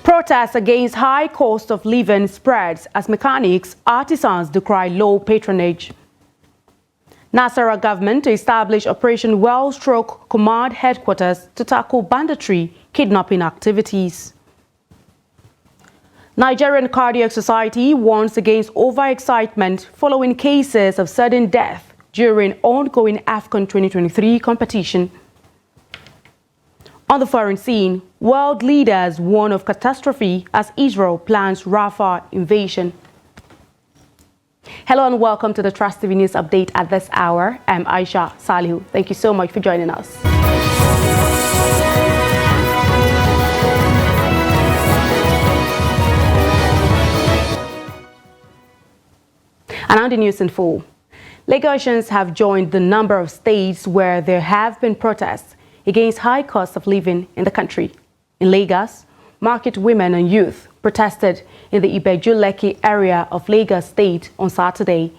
Protests against high cost of living spreads as mechanics, artisans decry low patronage. Nasarawa government to establish Operation Well-Stroke Command Headquarters to tackle banditry, kidnapping activities. Nigerian Cardiac Society warns against overexcitement following cases of sudden death during ongoing AFCON 2023 competition. On the foreign scene, world leaders warn of catastrophe as Israel plans Rafah invasion. Hello and welcome to the Trust TV News Update at this hour. I'm Aisha Salihu. Thank you so much for joining us. And now the news in full. Lagosians have joined the number of states where there have been protests against high cost of living in the country. In Lagos, market women and youth protested in the Ibeju-Lekki area of Lagos State on Saturday.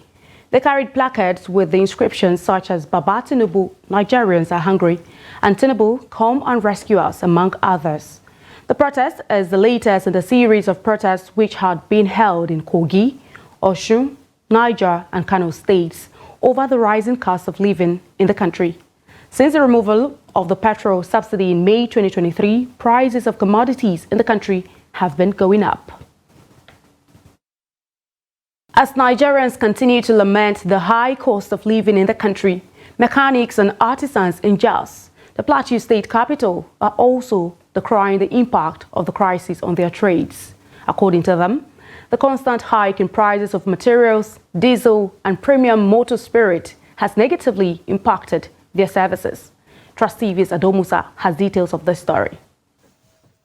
They carried placards with the inscriptions such as "Baba Tinubu, Nigerians are hungry," and "Tinubu, come and rescue us," among others. The protest is the latest in the series of protests which had been held in Kogi, Osun, Niger and Kano states over the rising cost of living in the country. Since the removal of the petrol subsidy in May 2023, prices of commodities in the country have been going up. As Nigerians continue to lament the high cost of living in the country, mechanics and artisans in Jos, the Plateau State capital, are also decrying the impact of the crisis on their trades. According to them, the constant hike in prices of materials, diesel and premium motor spirit has negatively impacted their services. Trust TV's Adomusa has details of this story.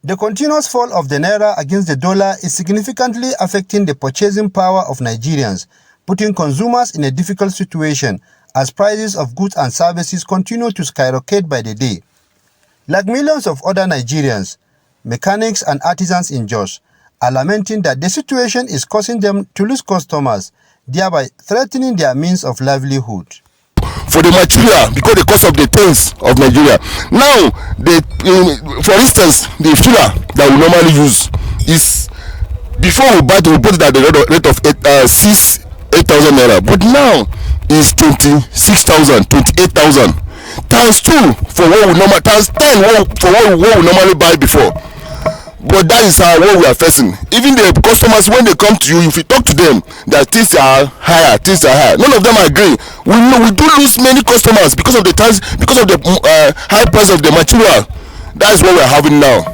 The continuous fall of the naira against the dollar is significantly affecting the purchasing power of Nigerians, putting consumers in a difficult situation as prices of goods and services continue to skyrocket by the day. Like millions of other Nigerians, mechanics and artisans in Jos are lamenting that the situation is causing them to lose customers, thereby threatening their means of livelihood. For the material, because the cost of the things of Nigeria. Now, for instance, the filler that we normally use is, before we bought it at the rate of 8,000 naira, but now is 26,000, 28,000. Times 2 for what we normally, times 10 for what we normally buy before. But that is what we are facing. Even the customers, when they come to you, if you talk to them, that things are higher, none of them agree. We do lose many customers because of the times, because of the high price of the material. That is what we are having now.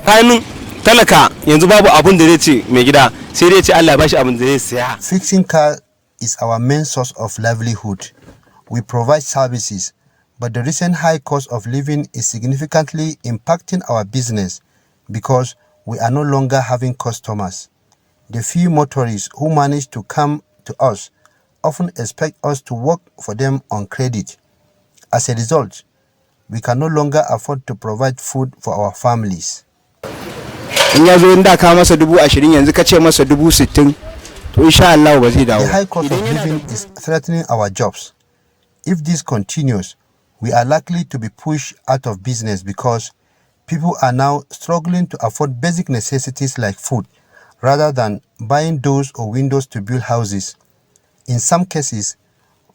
Fixing car is our main source of livelihood. We provide services, but the recent high cost of living is significantly impacting our business because we are no longer having customers. The few motorists who manage to come to us often expect us to work for them on credit. As a result, we can no longer afford to provide food for our families. The high cost of living is threatening our jobs. If this continues, we are likely to be pushed out of business because people are now struggling to afford basic necessities like food, rather than buying doors or windows to build houses. In some cases,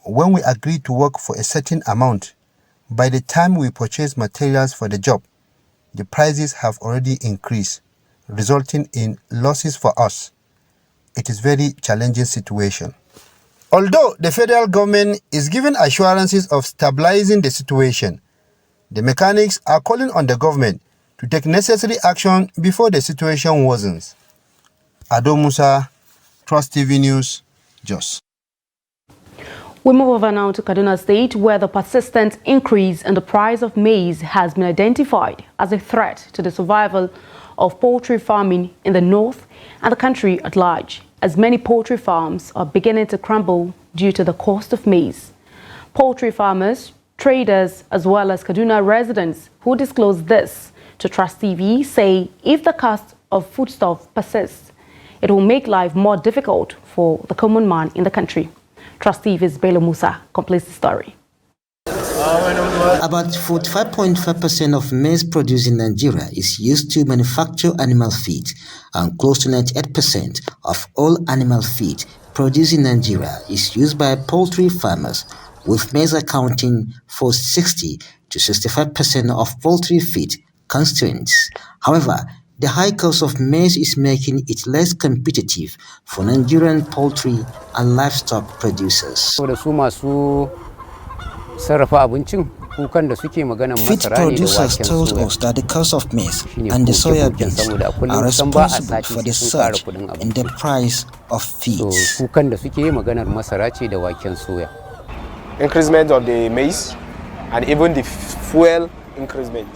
when we agree to work for a certain amount, by the time we purchase materials for the job, the prices have already increased, resulting in losses for us. It is a very challenging situation. Although the federal government is giving assurances of stabilizing the situation, the mechanics are calling on the government to take necessary action before the situation worsens. Adomusa, Trust TV News, Jos. We move over now to Kaduna State, where the persistent increase in the price of maize has been identified as a threat to the survival of poultry farming in the north and the country at large, as many poultry farms are beginning to crumble due to the cost of maize. Poultry farmers, traders, as well as Kaduna residents who disclose this to Trust TV say if the cost of foodstuff persists, it will make life more difficult for the common man in the country. Trust TV's Bello Musa completes the story. About 45.5% of maize produced in Nigeria is used to manufacture animal feed, and close to 98% of all animal feed produced in Nigeria is used by poultry farmers, with maize accounting for 60 to 65% of poultry feed constraints. However, the high cost of maize is making it less competitive for Nigerian poultry and livestock producers. Feed producers told us that the cost of maize and the soya beans are responsible for the surge in the price of feeds. Increasement of the maize and even the fuel increasement,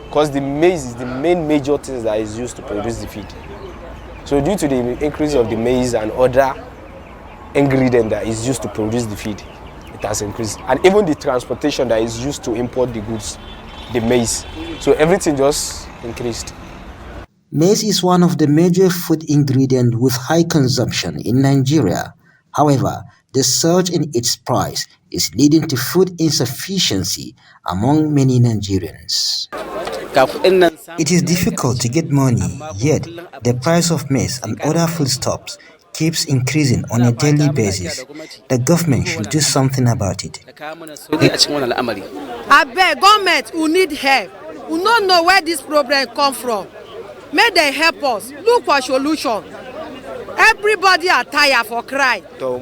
because the maize is the main major thing that is used to produce the feed. So due to the increase of the maize and other ingredient that is used to produce the feed, it has increased. And even the transportation that is used to import the goods, the maize. So everything just increased. Maize is one of the major food ingredients with high consumption in Nigeria. However, the surge in its price is leading to food insufficiency among many Nigerians. It is difficult to get money, yet the price of maize and other foodstuffs keeps increasing on a daily basis. The government should do something about it. I beg government who need help, who don't know where this problem come from. May they help us look for solution. Everybody are tired for cry. The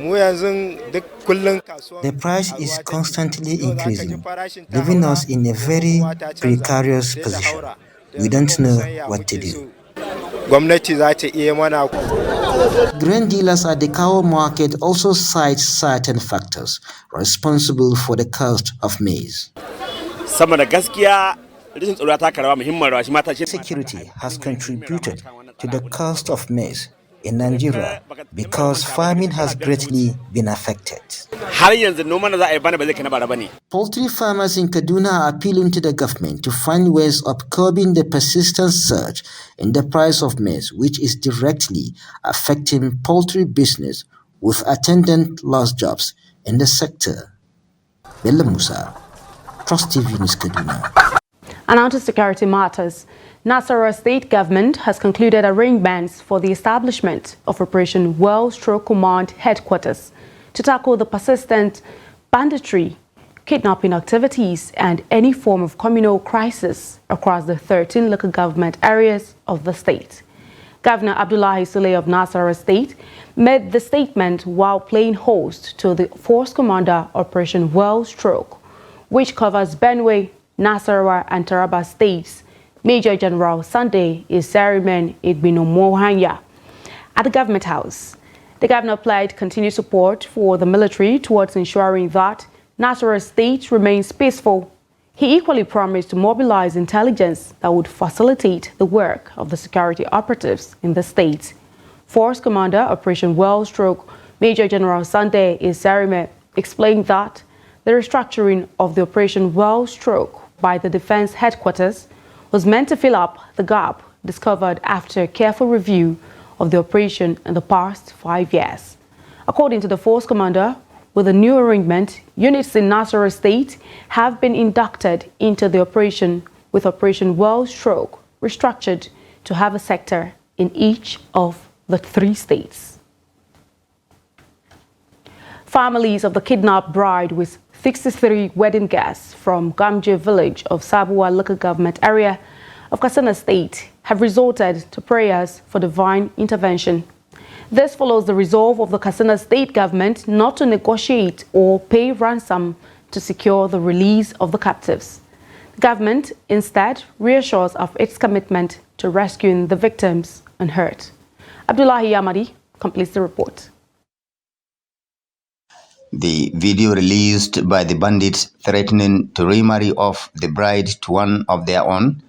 price is constantly increasing, leaving us in a very precarious position. We don't know what to do. Grain dealers at the cow market also cite certain factors responsible for the cost of maize. Security has contributed to the cost of maize in Nigeria because farming has greatly been affected. Poultry farmers in Kaduna are appealing to the government to find ways of curbing the persistent surge in the price of maize, which is directly affecting poultry business with attendant lost jobs in the sector. Bello Musa, Trust TV News, Kaduna. And on to security matters. Nasarawa state government has concluded arrangements for the establishment of Operation Well Stroke Command headquarters to tackle the persistent banditry, kidnapping activities, and any form of communal crisis across the 13 local government areas of the state. Governor Abdullahi Sule of Nasarawa State made the statement while playing host to the Force Commander Operation Well Stroke, which covers Benue, Nasarawa, and Taraba states. Major General Sunday Isarimen Igbinomohanya at the Government House. The governor pledged continued support for the military towards ensuring that Nasarawa State remains peaceful. He equally promised to mobilize intelligence that would facilitate the work of the security operatives in the state. Force Commander Operation Well Stroke Major General Sunday Isarimen explained that the restructuring of the Operation Well Stroke by the Defense Headquarters was meant to fill up the gap discovered after a careful review of the operation in the past 5 years. According to the Force Commander, with the new arrangement, units in Nasarawa State have been inducted into the operation, with Operation Well Stroke restructured to have a sector in each of the 3 states. Families of the kidnapped bride with 63 wedding guests from Gamje village of Sabuwa local government area of Katsina State have resorted to prayers for divine intervention. This follows the resolve of the Katsina State government not to negotiate or pay ransom to secure the release of the captives. The government instead reassures of its commitment to rescuing the victims unhurt. Abdullahi Yamadi completes the report. The video released by the bandits threatening to remarry off the bride to one of their own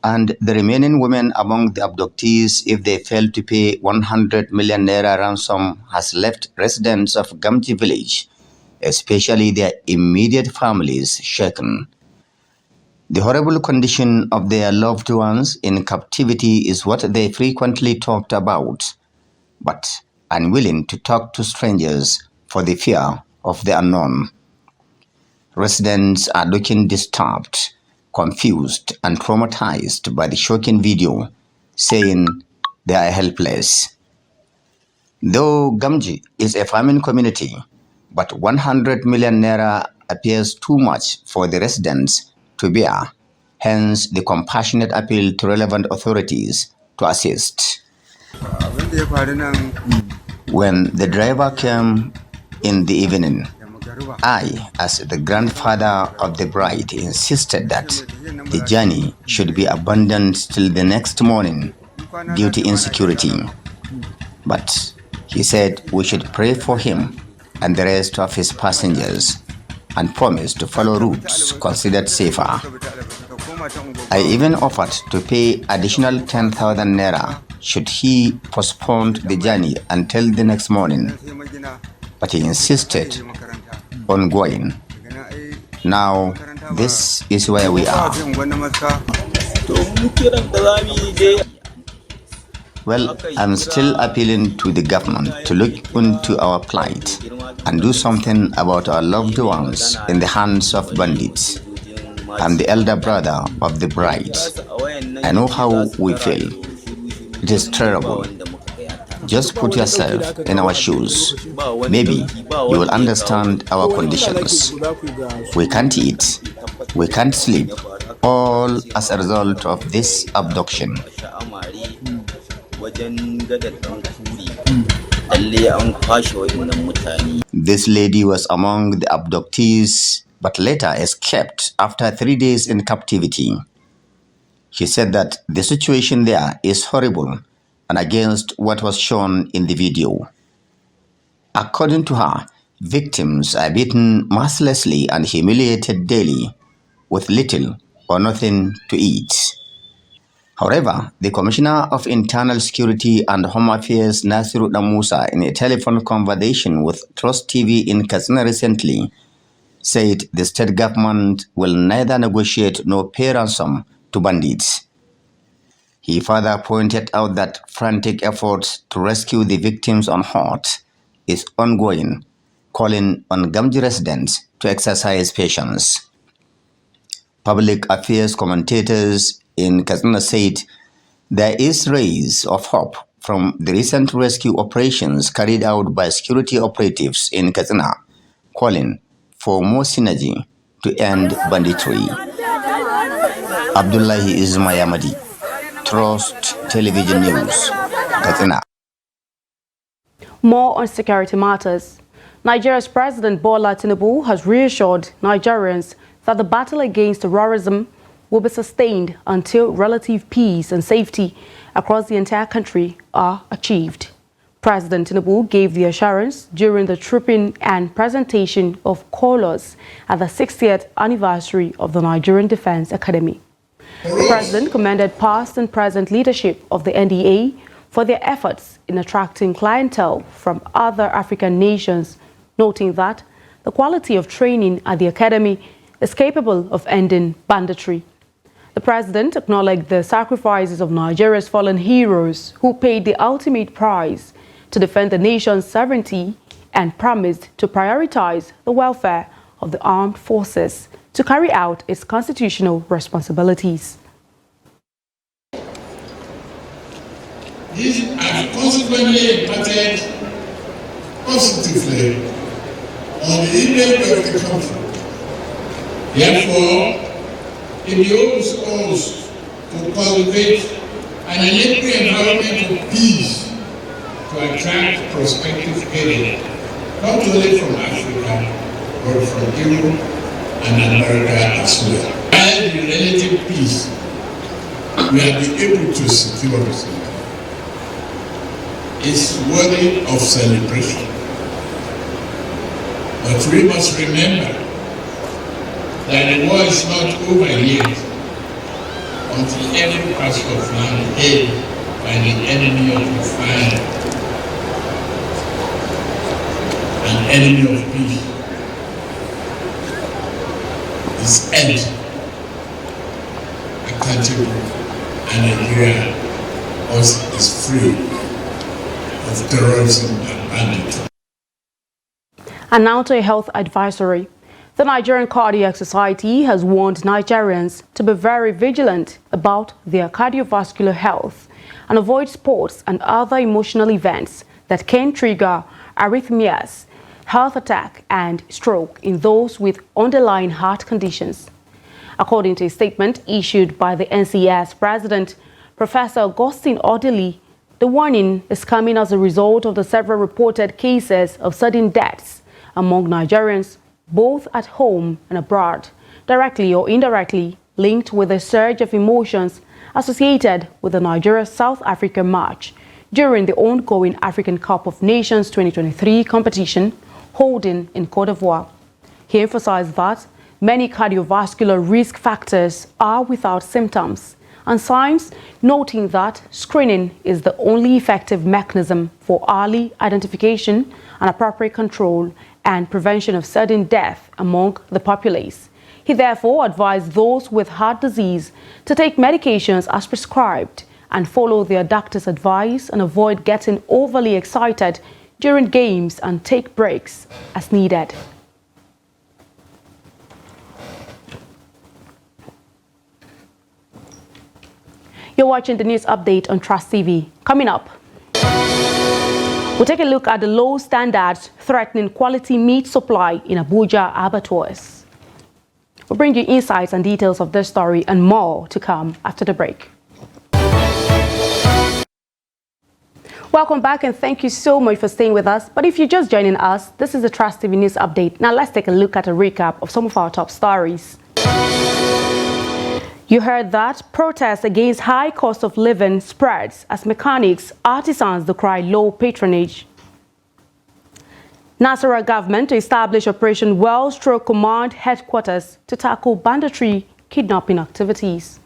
and the remaining women among the abductees if they fail to pay 100 million naira ransom has left residents of Gamji village, especially their immediate families, shaken. The horrible condition of their loved ones in captivity is what they frequently talked about, but unwilling to talk to strangers for the fear of the unknown. Residents are looking disturbed, confused, and traumatized by the shocking video, saying they are helpless. Though Gamji is a farming community, but 100 million naira appears too much for the residents to bear, hence the compassionate appeal to relevant authorities to assist. When the driver came in the evening, I, as the grandfather of the bride, insisted that the journey should be abandoned till the next morning due to insecurity. But he said we should pray for him and the rest of his passengers and promised to follow routes considered safer. I even offered to pay additional 10,000 naira should he postpone the journey until the next morning, but he insisted on going. Now, this is where we are. Well, I'm still appealing to the government to look into our plight and do something about our loved ones in the hands of bandits. I'm the elder brother of the bride. I know how we feel. It is terrible. Just put yourself in our shoes. Maybe you will understand our conditions. We can't eat. We can't sleep. All as a result of this abduction. This lady was among the abductees, but later escaped after 3 days in captivity. She said that the situation there is horrible and against what was shown in the video. According to her, victims are beaten mercilessly and humiliated daily with little or nothing to eat. However, the Commissioner of Internal Security and Home Affairs, Nasiru Musa, in a telephone conversation with Trust TV in Katsina recently, said the state government will neither negotiate nor pay ransom to bandits. He further pointed out that frantic efforts to rescue the victims unhurt is ongoing, calling on Gamji residents to exercise patience. Public affairs commentators in Katsina said there is rays of hope from the recent rescue operations carried out by security operatives in Katsina, calling for more synergy to end banditry. Abdullahi Ismayamadi, Trust Television News, Katsina. More on security matters. Nigeria's President Bola Tinubu has reassured Nigerians that the battle against terrorism will be sustained until relative peace and safety across the entire country are achieved. President Tinubu gave the assurance during the trooping and presentation of colors at the 60th anniversary of the Nigerian Defense Academy. The president commended past and present leadership of the NDA for their efforts in attracting clientele from other African nations, noting that the quality of training at the academy is capable of ending banditry. The president acknowledged the sacrifices of Nigeria's fallen heroes who paid the ultimate price to defend the nation's sovereignty and promised to prioritize the welfare of the armed forces to carry out its constitutional responsibilities. These have consequently impacted positively on the image of the country. Therefore, it behoves us to cultivate an enabling environment of peace to attract prospective aid, not only from Africa, but from Europe and America as well. While the relative peace we have been able to secure is worthy of celebration. But we must remember that the war is not over yet until every parcel of land held by the enemy of the fire, an enemy of peace, is ended, accountable, and Nigeria is free of terrorism and banditry. And now to a health advisory. The Nigerian Cardiac Society has warned Nigerians to be very vigilant about their cardiovascular health and avoid sports and other emotional events that can trigger arrhythmias, heart attack and stroke in those with underlying heart conditions. According to a statement issued by the NCS President, Professor Augustine Odili, the warning is coming as a result of the several reported cases of sudden deaths among Nigerians, both at home and abroad, directly or indirectly linked with a surge of emotions associated with the Nigeria-South Africa match during the ongoing African Cup of Nations 2023 competition holding in Côte d'Ivoire. He emphasized that many cardiovascular risk factors are without symptoms and signs, noting that screening is the only effective mechanism for early identification and appropriate control and prevention of sudden death among the populace. He therefore advised those with heart disease to take medications as prescribed and follow their doctor's advice and avoid getting overly excited during games and take breaks as needed. You're watching the news update on Trust TV. Coming up, we'll take a look at the low standards threatening quality meat supply in Abuja abattoirs. We'll bring you insights and details of this story and more to come after the break. Welcome back and thank you so much for staying with us. But if you're just joining us, this is the Trust TV News Update. Now let's take a look at a recap of some of our top stories. You heard that protests against high cost of living spreads as mechanics, artisans decry low patronage. Nasarawa government to establish Operation Well-Stroke Command headquarters to tackle banditry kidnapping activities.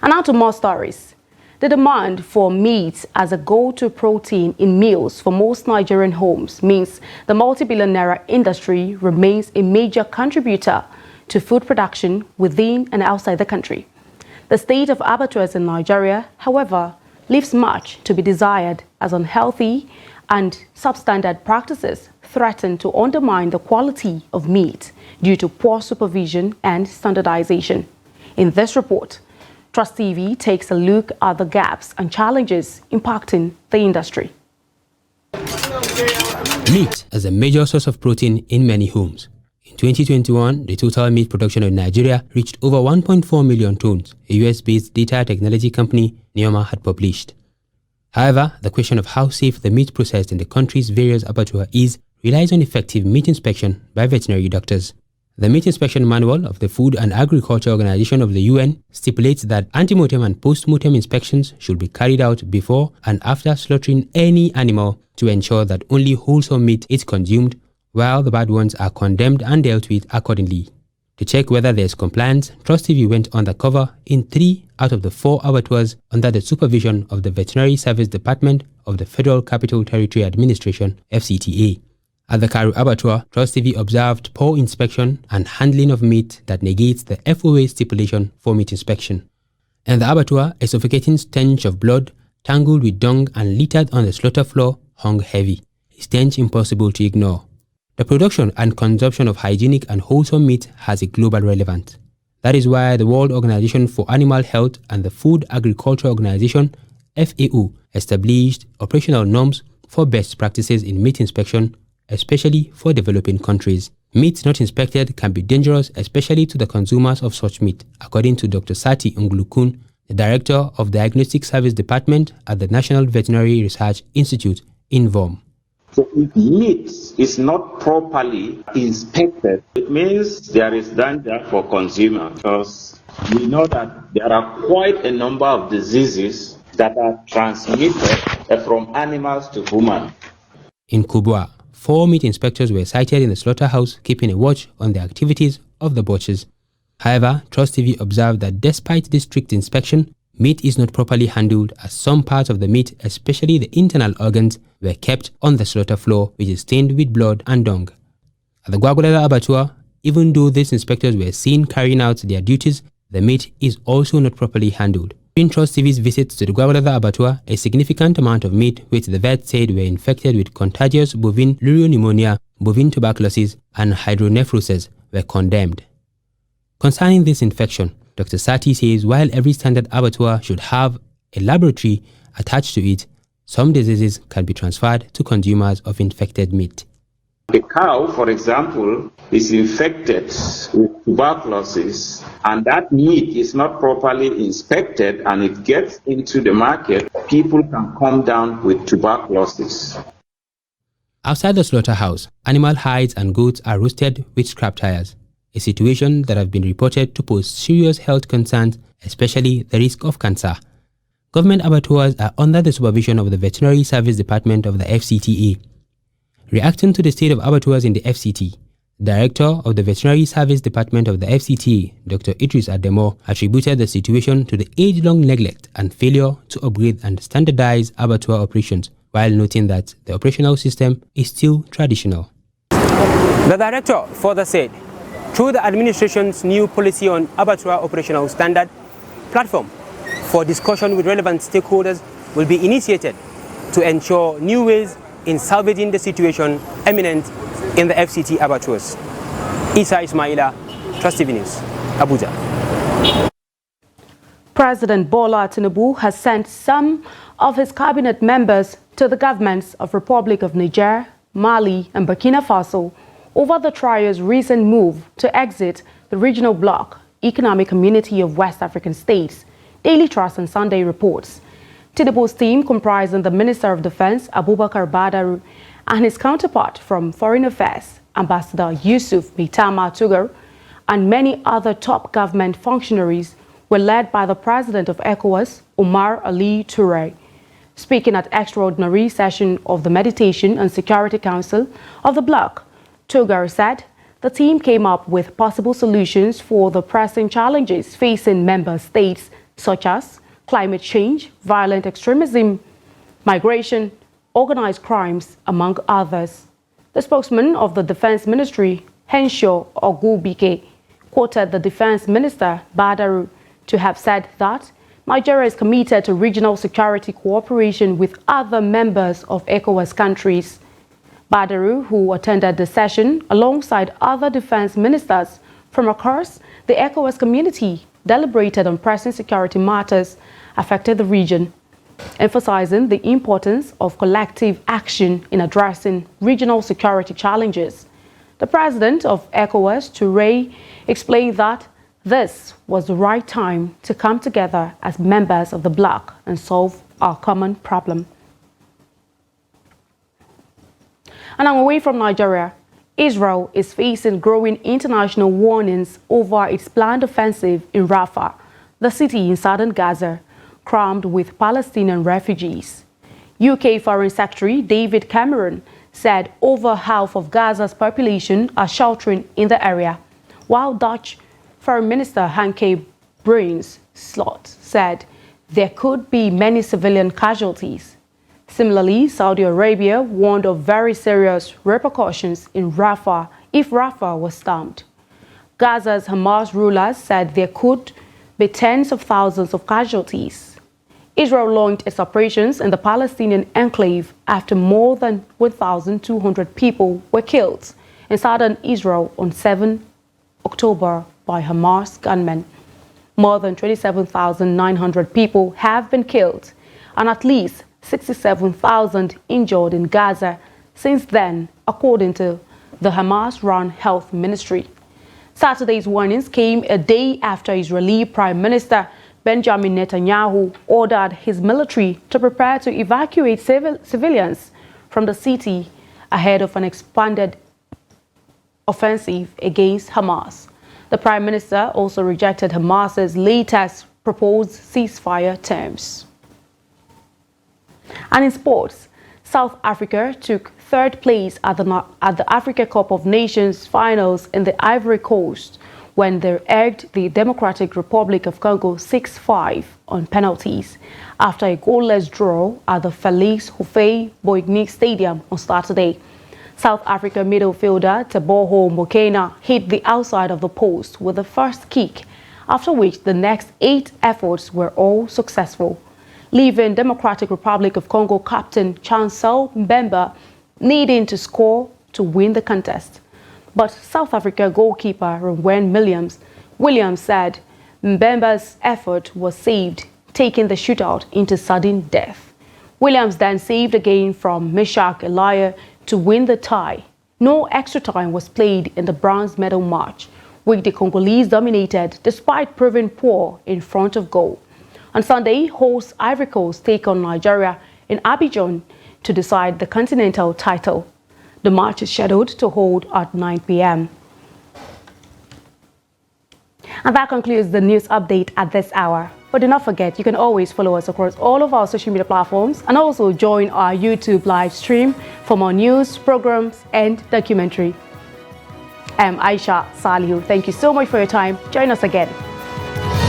And now to more stories. The demand for meat as a go-to protein in meals for most Nigerian homes means the multi-billion naira industry remains a major contributor to food production within and outside the country. The state of abattoirs in Nigeria, however, leaves much to be desired as unhealthy and substandard practices threaten to undermine the quality of meat due to poor supervision and standardization. In this report, Trust TV takes a look at the gaps and challenges impacting the industry. Meat as a major source of protein in many homes. In 2021, the total meat production in Nigeria reached over 1.4 million tons, a US-based data technology company, Neoma, had published. However, the question of how safe the meat processed in the country's various abattoirs relies on effective meat inspection by veterinary doctors. The Meat Inspection Manual of the Food and Agriculture Organization of the UN stipulates that ante-mortem and post-mortem inspections should be carried out before and after slaughtering any animal to ensure that only wholesome meat is consumed, while the bad ones are condemned and dealt with accordingly. To check whether there is compliance, Trust TV went undercover in 3 out of the 4 abattoirs under the supervision of the Veterinary Service Department of the Federal Capital Territory Administration, FCTA. At the Karu Abattoir, Trust TV observed poor inspection and handling of meat that negates the FOA stipulation for meat inspection. In the abattoir, a suffocating stench of blood, tangled with dung and littered on the slaughter floor, hung heavy, a stench impossible to ignore. The production and consumption of hygienic and wholesome meat has a global relevance. That is why the World Organization for Animal Health and the Food Agriculture Organization, FAO, established operational norms for best practices in meat inspection, especially for developing countries. Meat not inspected can be dangerous, especially to the consumers of such meat, according to Dr. Sati Unglukun, the Director of Diagnostic Service Department at the National Veterinary Research Institute in VOM. So if meat is not properly inspected, it means there is danger for consumers, because we know that there are quite a number of diseases that are transmitted from animals to humans. In Kubwa, 4 meat inspectors were cited in the slaughterhouse, keeping a watch on the activities of the butchers. However, Trust TV observed that despite this strict inspection, meat is not properly handled, as some parts of the meat, especially the internal organs, were kept on the slaughter floor, which is stained with blood and dung. At the Gwagwalada Abattoir, even though these inspectors were seen carrying out their duties, the meat is also not properly handled. During Trust TV's visit to the Gwagwalada abattoir, a significant amount of meat which the vet said were infected with contagious bovine pneumonia, bovine tuberculosis, and hydronephrosis were condemned. Concerning this infection, Dr. Sati says while every standard abattoir should have a laboratory attached to it, some diseases can be transferred to consumers of infected meat. A cow, for example, is infected with tuberculosis, and that meat is not properly inspected and it gets into the market, people can come down with tuberculosis. Outside the slaughterhouse, animal hides and goats are roasted with scrap tires, a situation that has been reported to pose serious health concerns, especially the risk of cancer. Government abattoirs are under the supervision of the Veterinary Service Department of the FCTA. Reacting to the state of abattoirs in the FCT, Director of the Veterinary Service Department of the FCTA, Dr. Idris Ademo, attributed the situation to the age-long neglect and failure to upgrade and standardize abattoir operations, while noting that the operational system is still traditional. The Director further said, through the administration's new policy on abattoir operational standard, platform for discussion with relevant stakeholders will be initiated to ensure new ways in salvaging the situation eminent in the FCT abattoirs. Isa Ismaila, Trust TV News, Abuja. President Bola Tinubu has sent some of his cabinet members to the governments of Republic of Niger, Mali and Burkina Faso over the trio's recent move to exit the regional bloc economic community of West African states, Daily Trust and Sunday reports. Tinubu's team, comprising the Minister of Defense, Abubakar Badaru, and his counterpart from Foreign Affairs, Ambassador Yusuf Mitama Tugar, and many other top government functionaries, were led by the President of ECOWAS, Omar Ali Touré. Speaking at extraordinary session of the Mediation and Security Council of the bloc, Tugar said the team came up with possible solutions for the pressing challenges facing member states, such as climate change, violent extremism, migration, organized crimes, among others. The spokesman of the Defense Ministry, Henshaw Ogubike, quoted the Defense Minister, Badaru, to have said that Nigeria is committed to regional security cooperation with other members of ECOWAS countries. Badaru, who attended the session alongside other defense ministers from across the ECOWAS community, deliberated on pressing security matters affected the region, emphasizing the importance of collective action in addressing regional security challenges. The president of ECOWAS, Touré, explained that this was the right time to come together as members of the bloc and solve our common problem. And away from Nigeria, Israel is facing growing international warnings over its planned offensive in Rafah, the city in southern Gaza, crammed with Palestinian refugees. UK Foreign Secretary David Cameron said over half of Gaza's population are sheltering in the area, while Dutch Foreign Minister Hanke Bruins-Slot said there could be many civilian casualties. Similarly, Saudi Arabia warned of very serious repercussions in Rafah if Rafah was stormed. Gaza's Hamas rulers said there could be tens of thousands of casualties. Israel launched its operations in the Palestinian enclave after more than 1,200 people were killed in southern Israel on 7 October by Hamas gunmen. More than 27,900 people have been killed and at least 67,000 injured in Gaza since then, according to the Hamas-run health ministry. Saturday's warnings came a day after Israeli Prime Minister Benjamin Netanyahu ordered his military to prepare to evacuate civilians from the city ahead of an expanded offensive against Hamas. The Prime Minister also rejected Hamas's latest proposed ceasefire terms. And in sports, South Africa took third place at the Africa Cup of Nations finals in the Ivory Coast when they egged the Democratic Republic of Congo 6-5 on penalties after a goalless draw at the Felix Houphouët-Boigny Stadium on Saturday. South Africa midfielder Teboho Mokoena hit the outside of the post with the first kick after which the next 8 efforts were all successful, leaving Democratic Republic of Congo captain Chancel Mbemba needing to score to win the contest. But South Africa goalkeeper Rwén Williams said Mbemba's effort was saved, taking the shootout into sudden death. Williams then saved again from Meshach Elia to win the tie. No extra time was played in the bronze medal match, which the Congolese dominated despite proving poor in front of goal. On Sunday, host Ivory Coast take on Nigeria in Abidjan to decide the continental title. The match is scheduled to hold at 9 p.m. And that concludes the news update at this hour. But do not forget, you can always follow us across all of our social media platforms and also join our YouTube live stream for more news, programs, and documentary. I'm Aisha Salihu. Thank you so much for your time. Join us again.